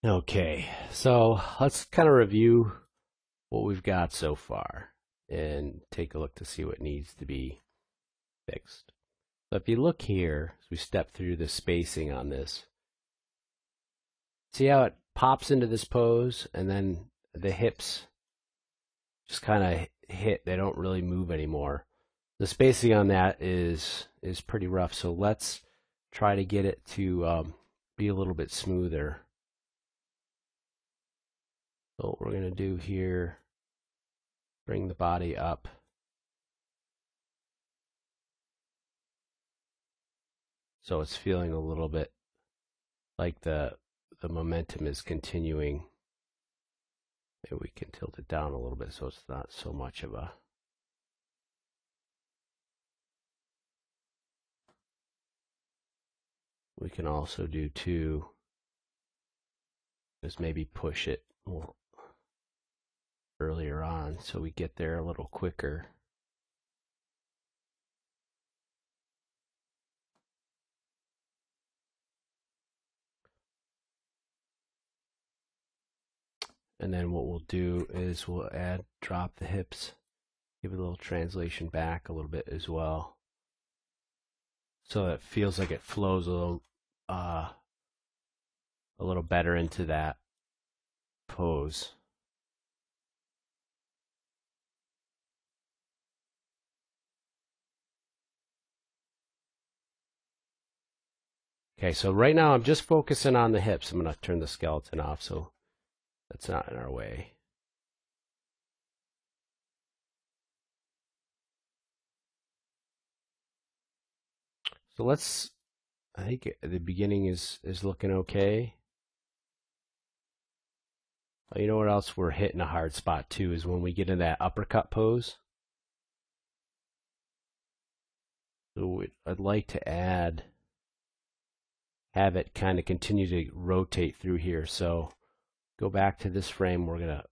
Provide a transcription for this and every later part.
Okay, so let's kind of review what we've got so far and take a look to see what needs to be fixed. So if you look here, as we step through the spacing on this, see how it pops into this pose and then the hips just kind of hit, they don't really move anymore. The spacing on that is pretty rough, so let's try to get it to be a little bit smoother. So what we're going to do here, bring the body up. So it's feeling a little bit like the momentum is continuing. Maybe we can tilt it down a little bit so it's not so much of a... We can also do too, is maybe push it more earlier on so we get there a little quicker. And then what we'll do is we'll drop the hips, give it a little translation back a little bit as well. So it feels like it flows a little better into that pose. Okay, so right now I'm just focusing on the hips. I'm going to turn the skeleton off so that's not in our way. So let's, I think the beginning is looking okay. You know what else we're hitting a hard spot too is when we get in that uppercut pose. So I'd like to have it kind of continue to rotate through here. So go back to this frame, we're going to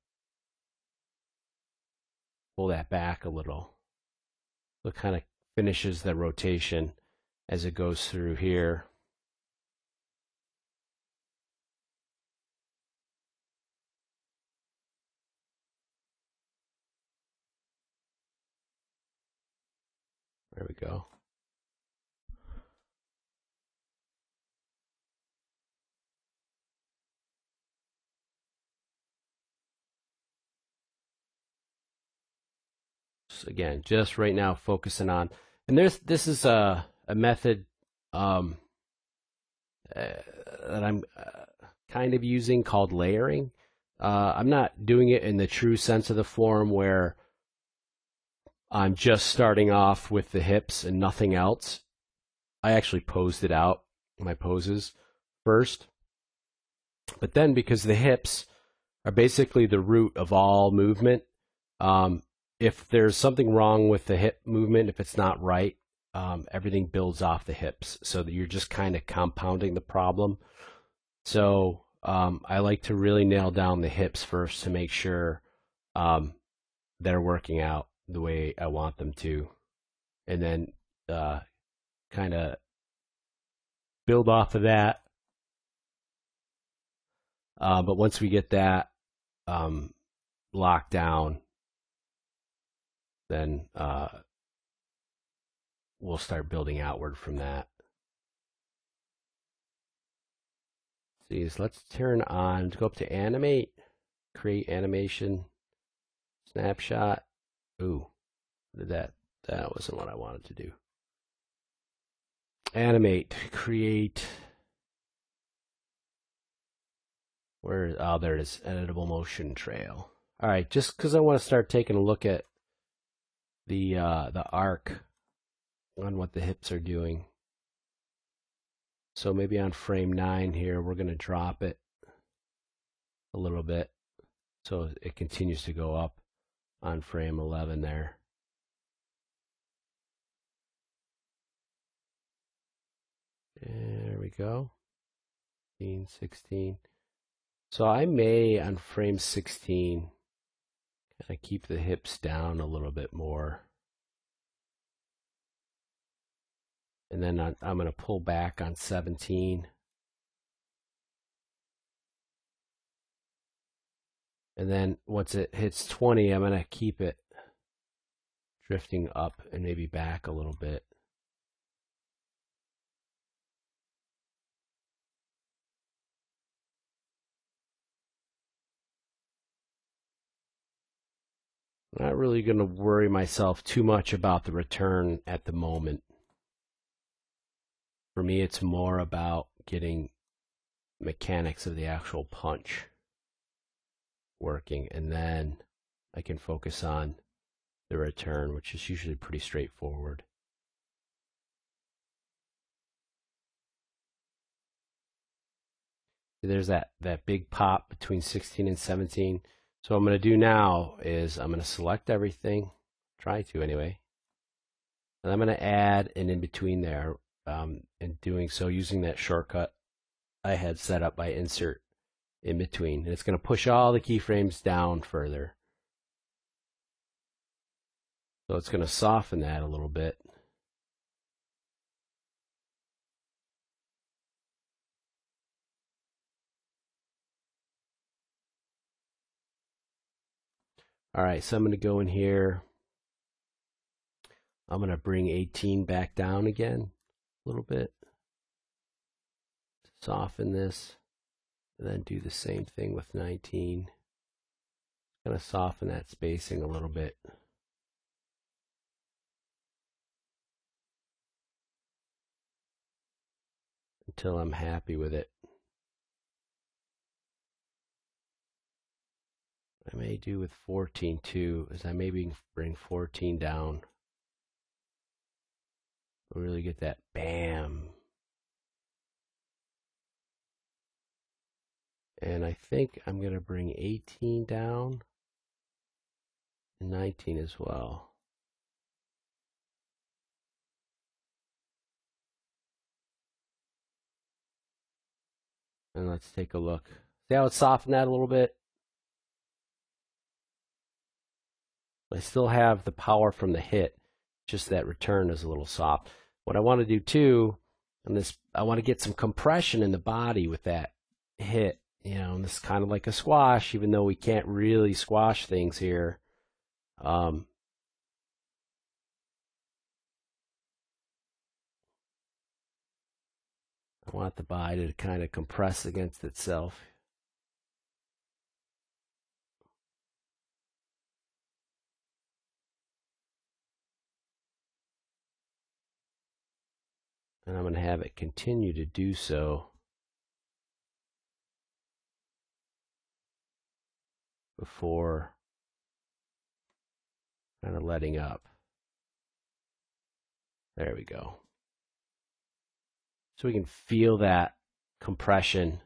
pull that back a little. So it kind of finishes the rotation as it goes through here. There we go. So again, just right now focusing on, and this is a method that I'm kind of using called layering. I'm not doing it in the true sense of the form where I'm just starting off with the hips and nothing else. I actually posed it out, my poses first. But then because the hips are basically the root of all movement, if there's something wrong with the hip movement, if it's not right, everything builds off the hips. So that you're just kind of compounding the problem. So I like to really nail down the hips first to make sure they're working out the way I want them to. And then kind of build off of that. But once we get that locked down, then we'll start building outward from that. See, so let's turn on, go up to animate, create animation, snapshot. Ooh, what did that wasn't what I wanted to do. Animate, create. Where? Oh, there it is. Editable motion trail. All right, just because I want to start taking a look at the arc on what the hips are doing. So maybe on frame 9 here, we're going to drop it a little bit so it continues to go up on frame 11 there. There we go. 15, 16. So I may, on frame 16, kind of keep the hips down a little bit more. And then I'm going to pull back on 17. And then once it hits 20, I'm going to keep it drifting up and maybe back a little bit. I'm not really going to worry myself too much about the return at the moment. For me, it's more about getting mechanics of the actual punch working, and then I can focus on the return, which is usually pretty straightforward. There's that big pop between 16 and 17. So what I'm going to do now is I'm going to select everything, try to anyway, and I'm going to add an in-between there, and doing so using that shortcut I had set up by insert in between. And it's going to push all the keyframes down further. So it's going to soften that a little bit. All right, so I'm going to go in here. I'm going to bring 18 back down again a little bit. Soften this. And then do the same thing with 19. Going to soften that spacing a little bit. Until I'm happy with it. I may do with 14 too, is I maybe bring 14 down. Really get that bam. And I think I'm going to bring 18 down and 19 as well. And let's take a look. See how it's softened that a little bit? I still have the power from the hit, just that return is a little soft. What I want to do too, and this, I want to get some compression in the body with that hit. You know, and this is kind of like a squash, even though we can't really squash things here. I want the body to kind of compress against itself. And I'm going to have it continue to do so before kind of letting up. There we go. So we can feel that compression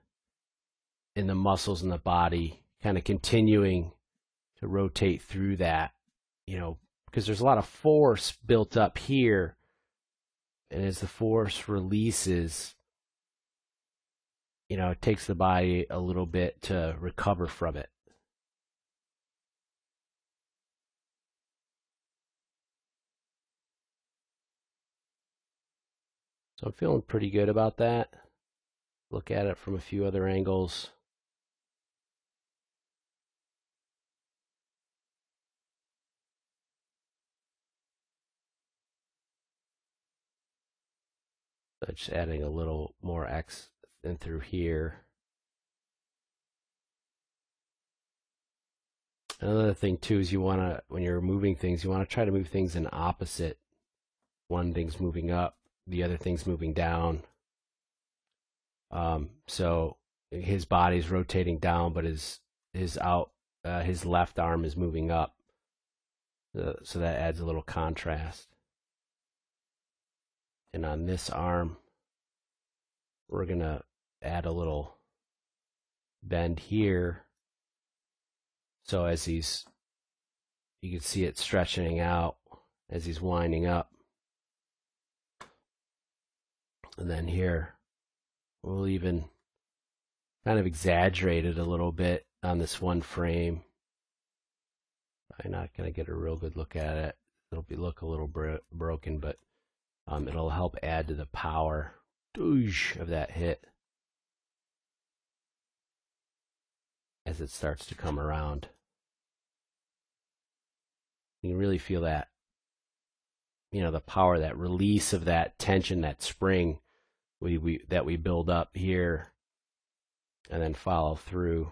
in the muscles in the body, kind of continuing to rotate through that, you know, because there's a lot of force built up here. And as the force releases, you know, it takes the body a little bit to recover from it. So I'm feeling pretty good about that. Look at it from a few other angles. So just adding a little more X in through here. Another thing too is you want to, when you're moving things, you want to try to move things in opposite. One thing's moving up, the other thing's moving down. So his body's rotating down, but his left arm is moving up. So that adds a little contrast. And on this arm, we're going to add a little bend here. So as you can see it stretching out as he's winding up. And then here, we'll even kind of exaggerate it a little bit on this one frame. I'm not going to get a real good look at it. It'll look a little broken, but it'll help add to the power of that hit. as it starts to come around. You can really feel that, the power, that release of that tension, that spring that we build up here and then follow through.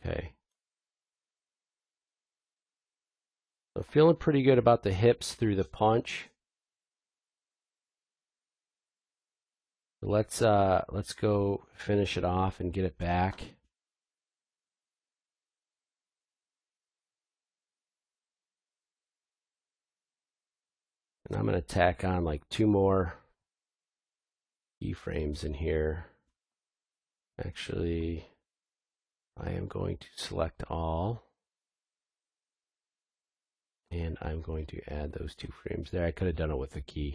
Okay. So feeling pretty good about the hips through the punch. Let's go finish it off and get it back. And I'm going to tack on like 2 more keyframes in here. Actually, I am going to select all. And I'm going to add those 2 frames there. I could have done it with a keystroke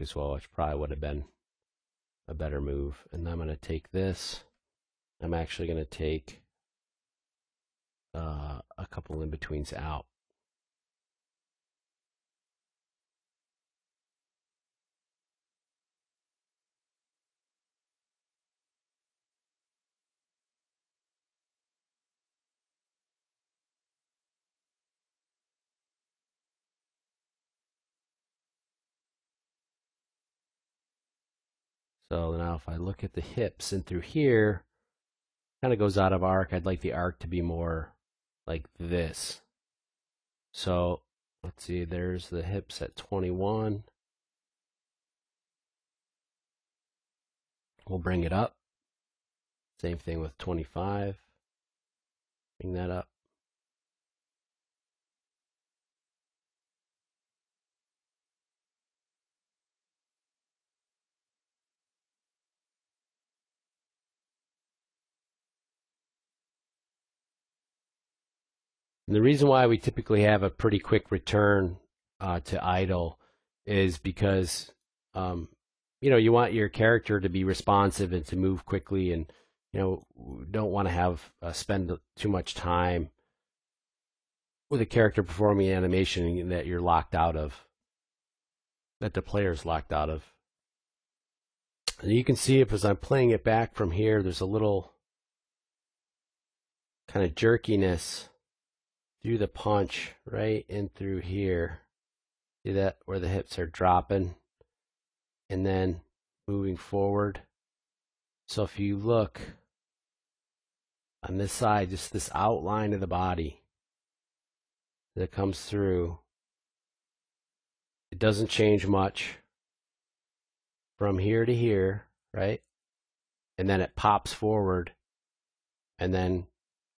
as well, which probably would have been a better move. And I'm going to take this. I'm actually going to take a couple in-betweens out. So now if I look at the hips and through here, kind of goes out of arc. I'd like the arc to be more like this. So let's see, there's the hips at 21. We'll bring it up. Same thing with 25. Bring that up. And the reason why we typically have a pretty quick return to idle is because you want your character to be responsive and to move quickly, and don't want to have spend too much time with a character performing animation that you're locked out of, that the player's locked out of. And you can see if as I'm playing it back from here, there's a little kind of jerkiness through the punch right in through here. See that where the hips are dropping and then moving forward. So if you look on this side, just this outline of the body that comes through, it doesn't change much from here to here, right? And then it pops forward and then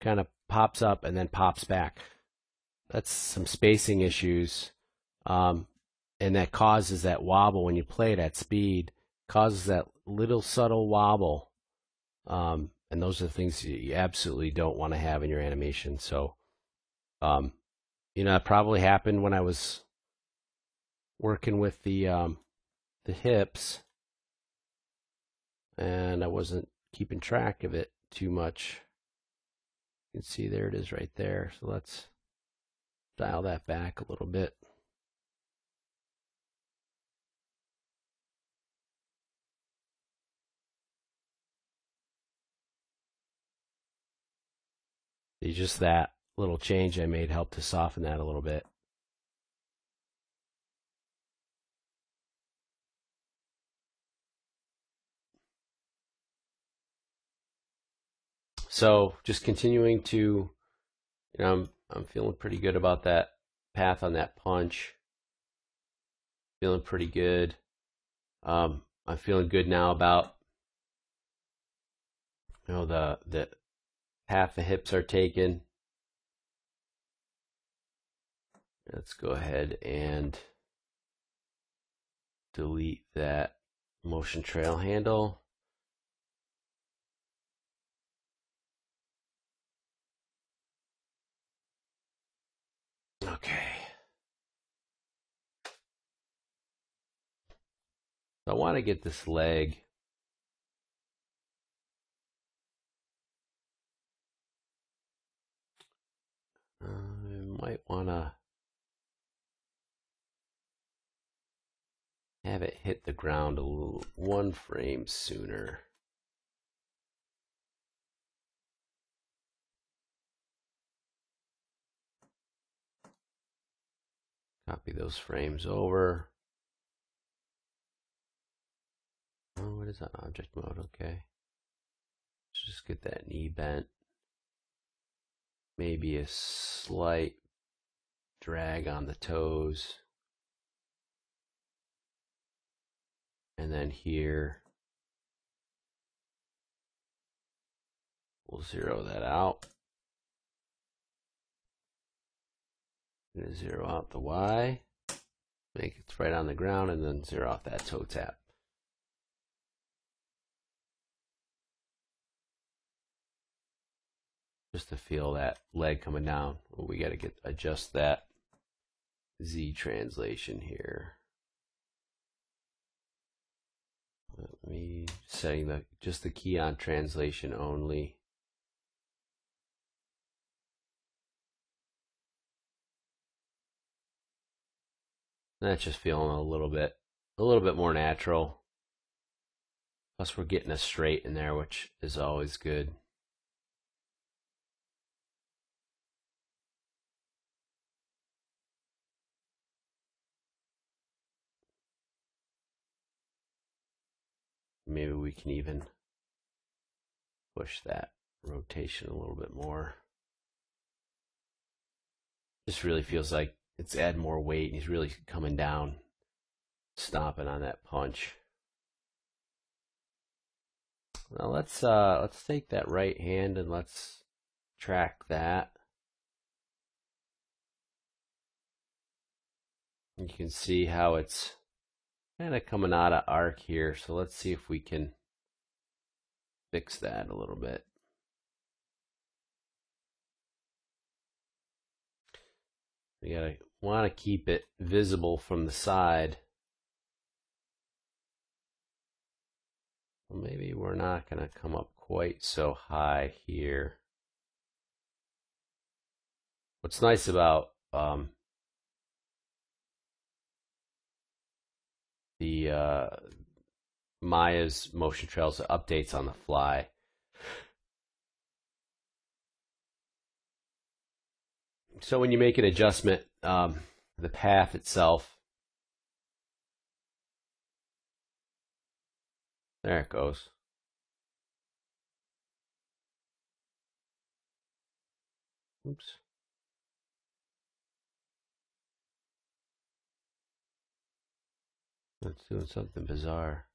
kind of pops up and then pops back. That's some spacing issues. And that causes that wobble when you play it at speed, causes that little subtle wobble. And those are the things you absolutely don't want to have in your animation. So, it probably happened when I was working with the hips, and I wasn't keeping track of it too much. You can see there it is right there. So let's dial that back a little bit. See, just that little change I made helped to soften that a little bit. So just continuing to, I'm feeling pretty good about that path on that punch. Feeling pretty good. I'm feeling good now about the path the hips are taken. Let's go ahead and delete that motion trail handle. Okay. So I want to get this leg I might want to have it hit the ground a little, one frame sooner. Copy those frames over. Oh, what is that? Object mode, okay. Let's just get that knee bent. Maybe a slight drag on the toes. And then here, we'll zero that out. I'm going to zero out the Y, make it right on the ground, and then zero out that toe tap. Just to feel that leg coming down. Well, we got to adjust that Z translation here. Let me setting just the key on translation only. That's just feeling a little bit more natural. Plus we're getting a straight in there, which is always good. Maybe we can even push that rotation a little bit more. This really feels like it's adding more weight, and he's really coming down, stomping on that punch. Now let's take that right hand and let's track that. You can see how it's kind of coming out of arc here, so let's see if we can fix that a little bit. We want to keep it visible from the side. Well, maybe we're not going to come up quite so high here. What's nice about the Maya's motion trails updates on the fly. So when you make an adjustment, the path itself, there it goes. Oops. It's doing something bizarre.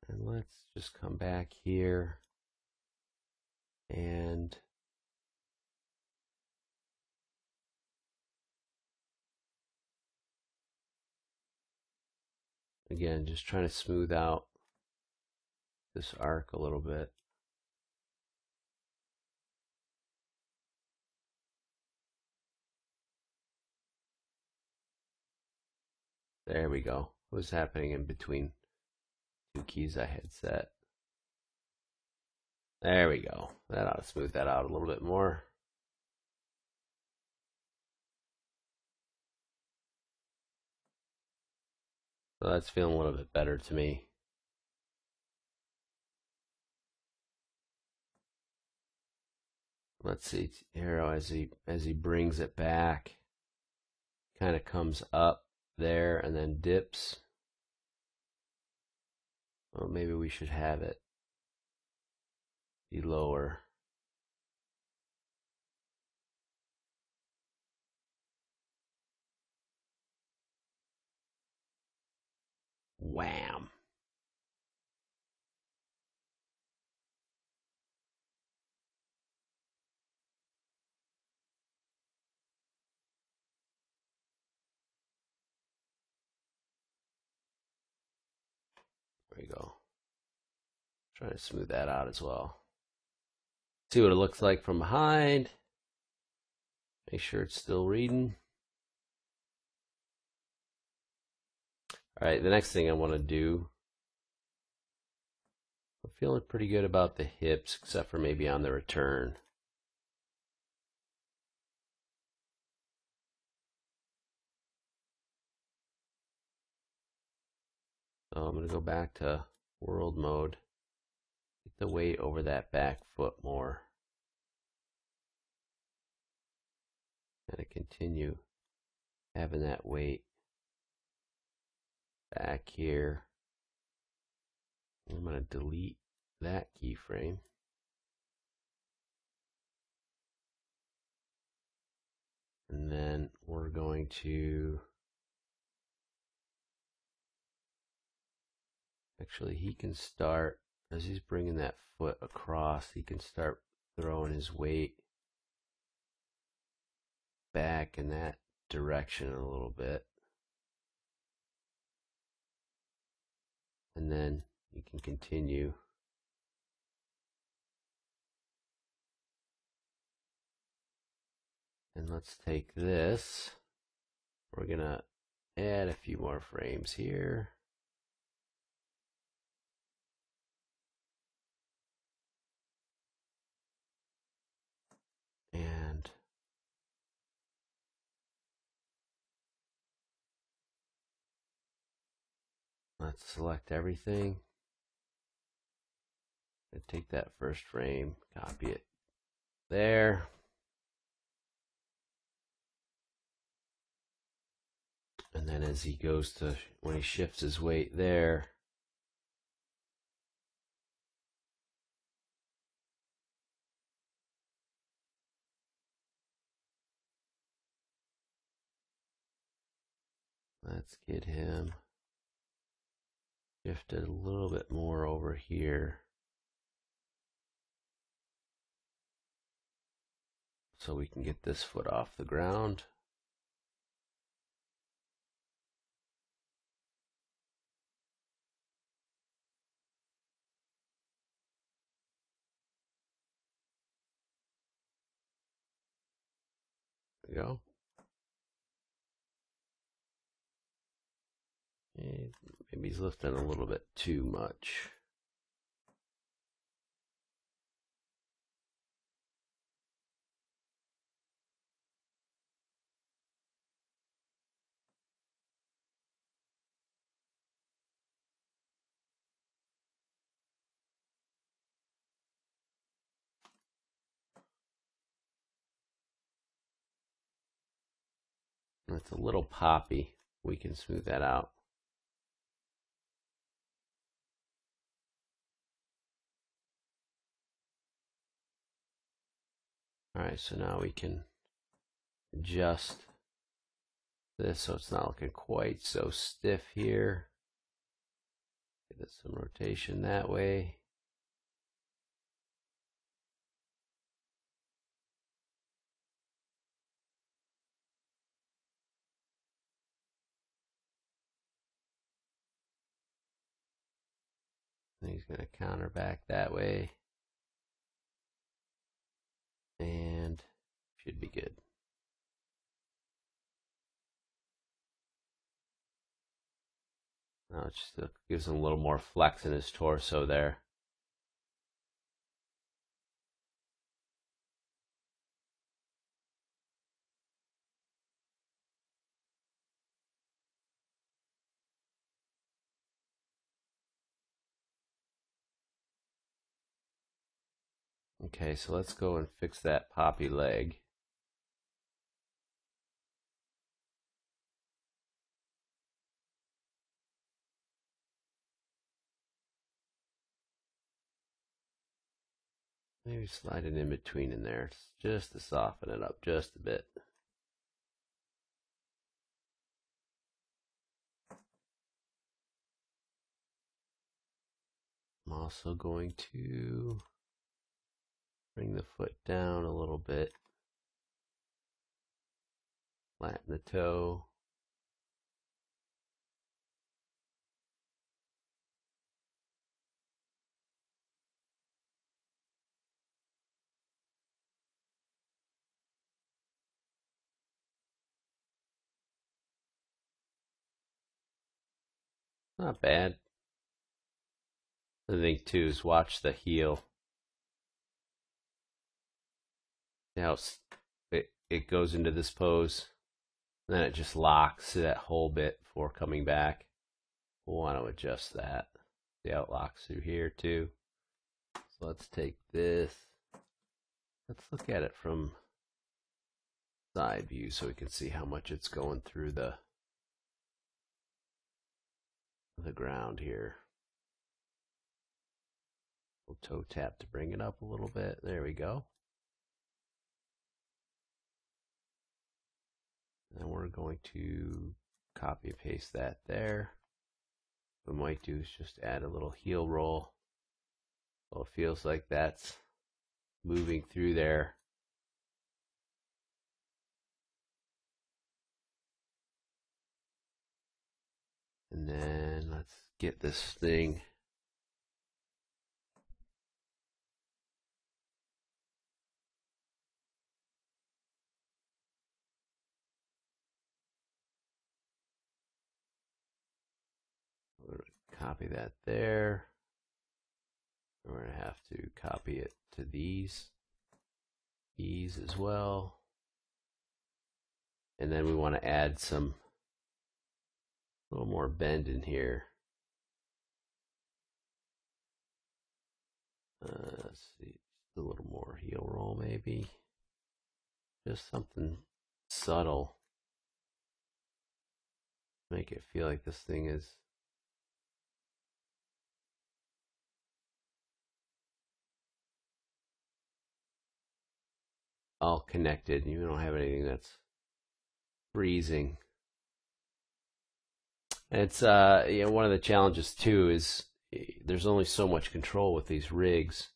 And let's just come back here and again, just trying to smooth out this arc a little bit. There we go. What was happening in between two keys I had set? There we go. That ought to smooth that out a little bit more. So that's feeling a little bit better to me. Let's see, Hero as he brings it back, kind of comes up there and then dips. Well, maybe we should have it be lower. Wham! There we go. Trying to smooth that out as well. See what it looks like from behind. Make sure it's still reading. All right, the next thing I want to do, I'm feeling pretty good about the hips, except for maybe on the return. So I'm going to go back to world mode, get the weight over that back foot more. Kind of continue having that weight back here. I'm going to delete that keyframe. And then we're going to, actually he can start, as he's bringing that foot across, he can start throwing his weight back in that direction a little bit. And then you can continue. And let's take this. We're going to add a few more frames here. And let's select everything. And take that first frame, copy it there. And then as he goes to, when he shifts his weight there, let's get him shifted a little bit more over here, so we can get this foot off the ground. There we go. And maybe he's lifting a little bit too much. It's a little poppy. We can smooth that out. Alright, so now we can adjust this so it's not looking quite so stiff here. Give it some rotation that way. And he's going to counter back that way. And should be good. Now it just gives him a little more flex in his torso there. Okay, so let's go and fix that poppy leg. Maybe slide it in between in there just to soften it up just a bit. I'm also going to bring the foot down a little bit. Flatten the toe. Not bad. The thing too is watch the heel. Now it goes into this pose, and then it just locks that whole bit before coming back. We'll want to adjust that. See how it locks through here too. So let's take this. Let's look at it from side view so we can see how much it's going through the ground here. We'll toe tap to bring it up a little bit. There we go. And we're going to copy and paste that there. What we might do is just add a little heel roll. So it feels like that's moving through there. And then let's get this thing copy that there. We're going to have to copy it to these as well. And then we want to add some a little more bend in here. Let's see, just a little more heel roll maybe. Just something subtle. Make it feel like this thing is all connected. You don't have anything that's freezing. And it's one of the challenges too is there's only so much control with these rigs,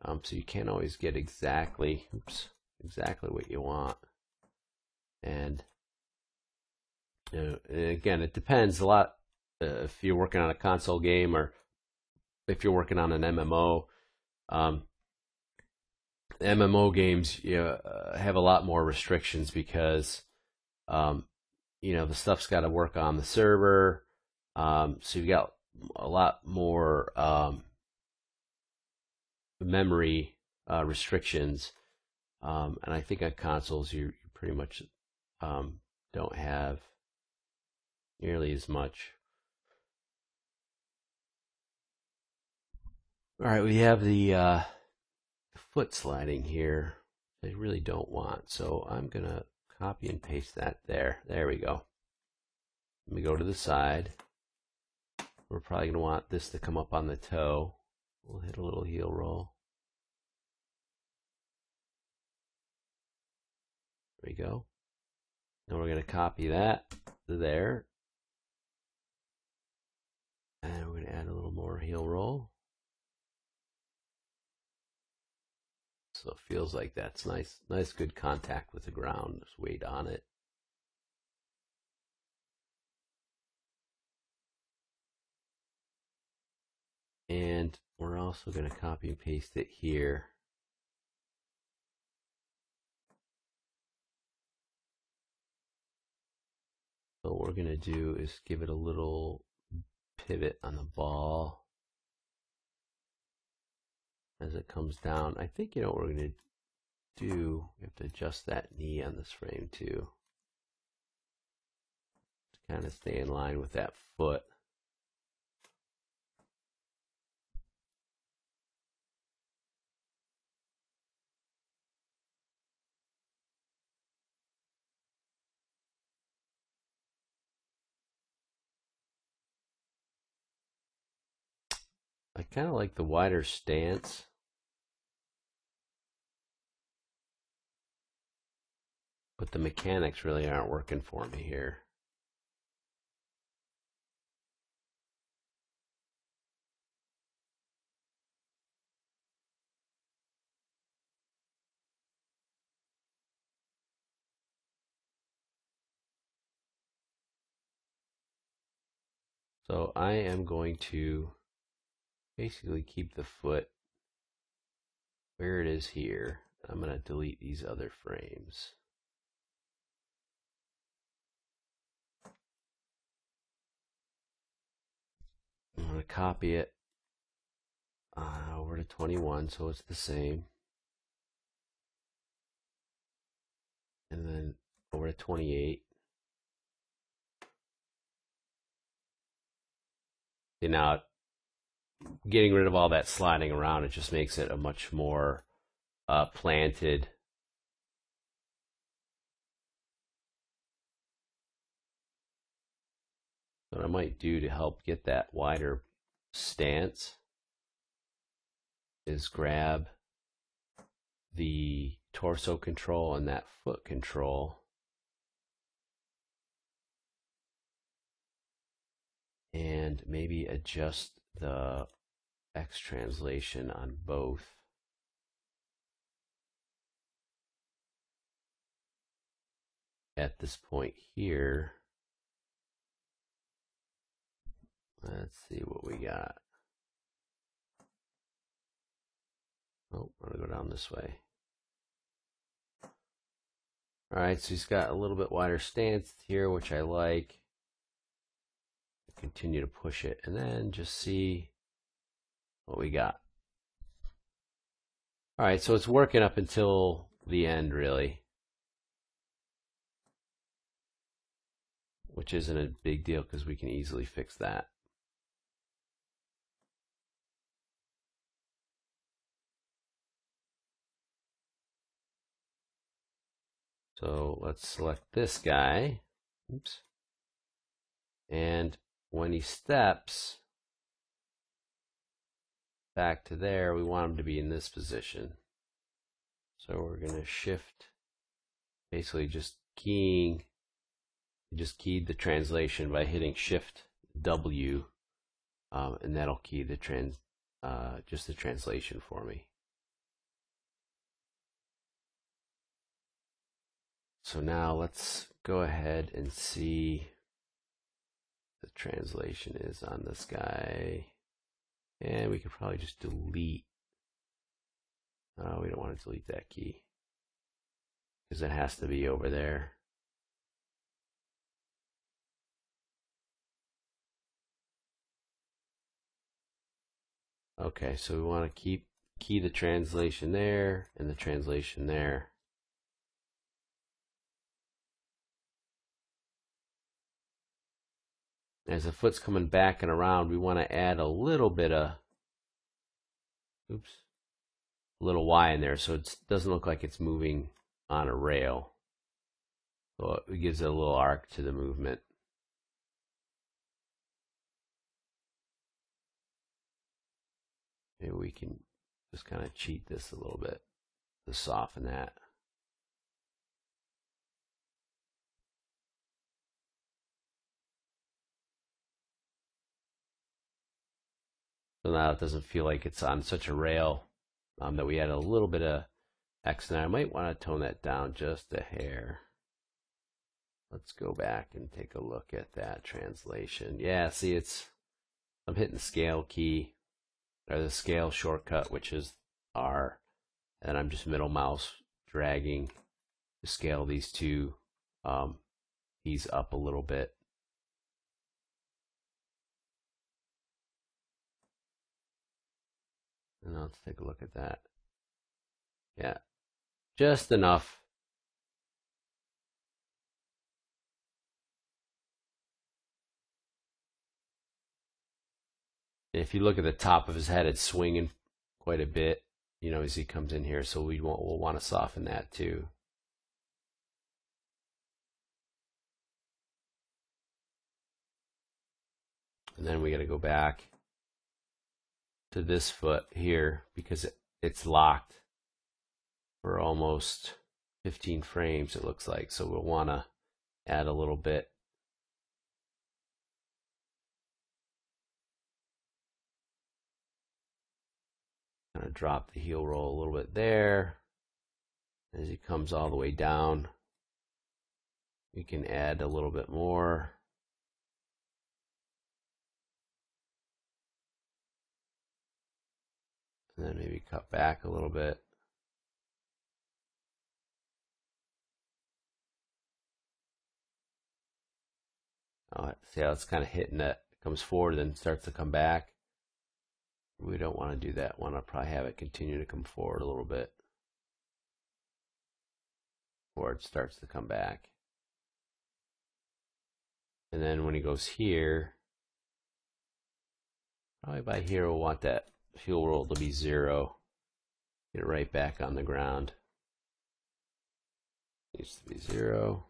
so you can't always get exactly what you want. And again, it depends a lot if you're working on a console game or if you're working on an MMO. MMO games have a lot more restrictions because the stuff's got to work on the server, so you've got a lot more memory restrictions, and I think on consoles you pretty much don't have nearly as much. All right, we have the foot sliding here. I really don't want, so I'm gonna copy and paste that there. There we go. Let me go to the side. We're probably going to want this to come up on the toe. We'll hit a little heel roll. There we go. Now we're going to copy that to there. And we're going to add a little more heel roll. So it feels like that's nice good contact with the ground. There's weight on it. And we're also going to copy and paste it here. So what we're going to do is give it a little pivot on the ball as it comes down. I think what we're going to do, we have to adjust that knee on this frame too, to kind of stay in line with that foot. I kind of like the wider stance. But the mechanics really aren't working for me here. So I am going to basically keep the foot where it is here. I'm going to delete these other frames. I'm going to copy it over to 21 so it's the same. And then over to 28. And now, getting rid of all that sliding around, it just makes it a much more planted. What I might do to help get that wider stance is grab the torso control and that foot control and maybe adjust the X translation on both. At this point here, let's see what we got. Oh, I'm going to go down this way. Alright, so he's got a little bit wider stance here, which I like. Continue to push it, and then just see what we got. Alright, so it's working up until the end, really. Which isn't a big deal, because we can easily fix that. So let's select this guy. Oops. And when he steps back to there, we want him to be in this position. So we're going to shift, basically just keying. You just keyed the translation by hitting Shift W, and that'll key the just the translation for me. So now let's go ahead and see the translation is on this guy. And we could probably just delete. We don't want to delete that key because it has to be over there. Okay, so we want to key the translation there and the translation there. As the foot's coming back and around, we want to add a little bit of, a little Y in there so it doesn't look like it's moving on a rail. So it gives it a little arc to the movement. Maybe we can just kind of cheat this a little bit to soften that. So now it doesn't feel like it's on such a rail that we had a little bit of X in there. I might want to tone that down just a hair. Let's go back and take a look at that translation. Yeah, see, I'm hitting the scale key, or the scale shortcut, which is R, and I'm just middle mouse dragging to scale these two keys up a little bit. And let's take a look at that. Yeah, just enough. And if you look at the top of his head, it's swinging quite a bit, as he comes in here. So we'll want to soften that too. And then we got to go back to this foot here because it's locked for almost 15 frames, it looks like. So we'll want to add a little bit. Kind of drop the heel roll a little bit there. As he comes all the way down, we can add a little bit more. And then maybe cut back a little bit. See how it's kind of hitting that comes forward, then starts to come back. We don't want to do that. Want to probably have it continue to come forward a little bit before it starts to come back. And then when he goes here, probably by here we'll want that fuel roll to be 0. Get it right back on the ground. Needs to be 0.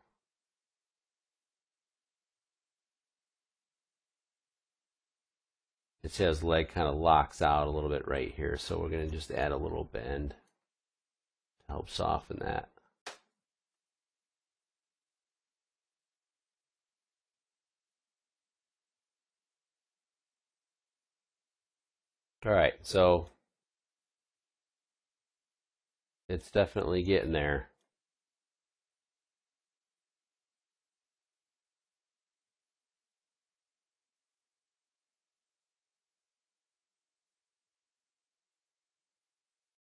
It says leg kind of locks out a little bit right here, so we're going to just add a little bend to help soften that. All right, so it's definitely getting there.